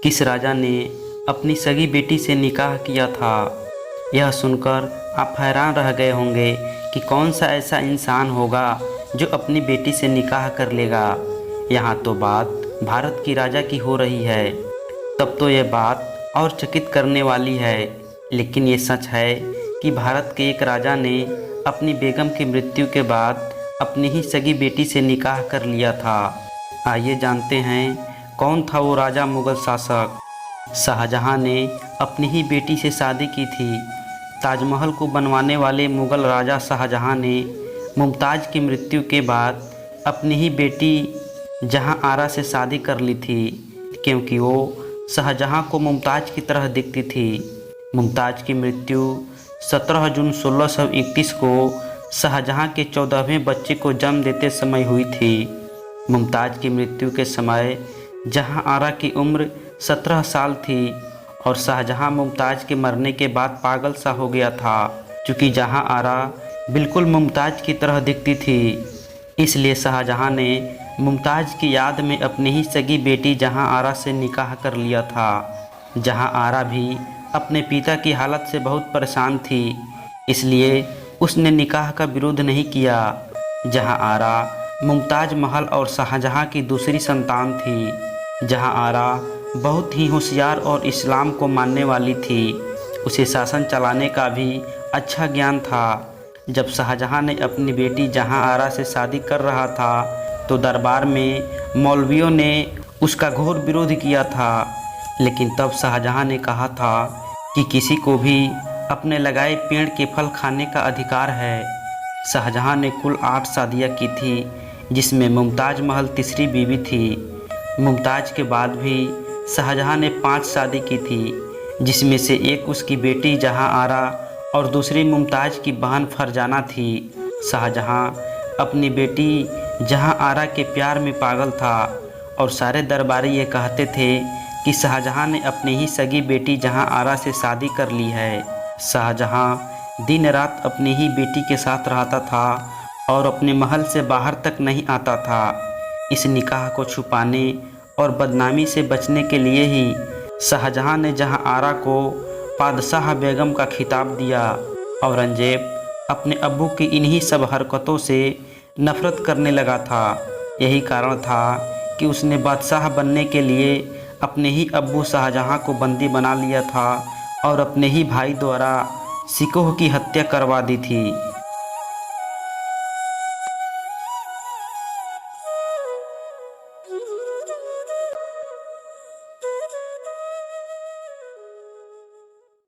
किस राजा ने अपनी सगी बेटी से निकाह किया था। यह सुनकर आप हैरान रह गए होंगे कि कौन सा ऐसा इंसान होगा जो अपनी बेटी से निकाह कर लेगा। यहाँ तो बात भारत की राजा की हो रही है। तब तो यह बात और चकित करने वाली है, लेकिन ये सच है कि भारत के एक राजा ने अपनी बेगम की मृत्यु के बाद अपनी ही सगी बेटी से निकाह कर लिया था। आइए जानते हैं कौन था वो राजा मुग़ल शासक। शाहजहां ने अपनी ही बेटी से शादी की थी। ताजमहल को बनवाने वाले मुग़ल राजा शाहजहां ने मुमताज़ की मृत्यु के बाद अपनी ही बेटी जहां आरा से शादी कर ली थी, क्योंकि वो शाहजहां को मुमताज़ की तरह दिखती थी। मुमताज़ की मृत्यु 17 जून 1631 को शाहजहां के 14वें बच्चे को जन्म देते समय हुई थी। मुमताज़ की मृत्यु के समय जहां आरा की उम्र 17 साल थी और शाहजहां मुमताज़ के मरने के बाद पागल सा हो गया था। चूँकि जहां आरा बिल्कुल मुमताज़ की तरह दिखती थी, इसलिए शाहजहां ने मुमताज़ की याद में अपनी ही सगी बेटी जहां आरा से निकाह कर लिया था। जहां आरा भी अपने पिता की हालत से बहुत परेशान थी, इसलिए उसने निकाह का विरोध नहीं किया। जहां आरा मुमताज़ महल और शाहजहां की दूसरी संतान थी। जहां आरा बहुत ही होशियार और इस्लाम को मानने वाली थी। उसे शासन चलाने का भी अच्छा ज्ञान था। जब शाहजहां ने अपनी बेटी जहां आरा से शादी कर रहा था तो दरबार में मौलवियों ने उसका घोर विरोध किया था। लेकिन तब शाहजहां ने कहा था कि किसी को भी अपने लगाए पेड़ के फल खाने का अधिकार है। शाहजहां ने कुल 8 शादियाँ की थी, जिसमें मुमताज़ महल तीसरी बीवी थी। मुमताज़ के बाद भी शाहजहां ने 5 शादी की थी, जिसमें से एक उसकी बेटी जहां आरा और दूसरी मुमताज़ की बहन फरजाना थी। शाहजहां अपनी बेटी जहां आरा के प्यार में पागल था और सारे दरबारी ये कहते थे कि शाहजहां ने अपनी ही सगी बेटी जहां आरा से शादी कर ली है। शाहजहां दिन रात अपनी ही बेटी के साथ रहता था और अपने महल से बाहर तक नहीं आता था। इस निकाह को छुपाने और बदनामी से बचने के लिए ही शाहजहां ने जहां आरा को पादशाह बेगम का खिताब दिया। औरंगजेब अपने अब्बू की इन्हीं सब हरकतों से नफरत करने लगा था। यही कारण था कि उसने बादशाह बनने के लिए अपने ही अब्बू शाहजहां को बंदी बना लिया था और अपने ही भाई द्वारा सिकोह की हत्या करवा दी थी।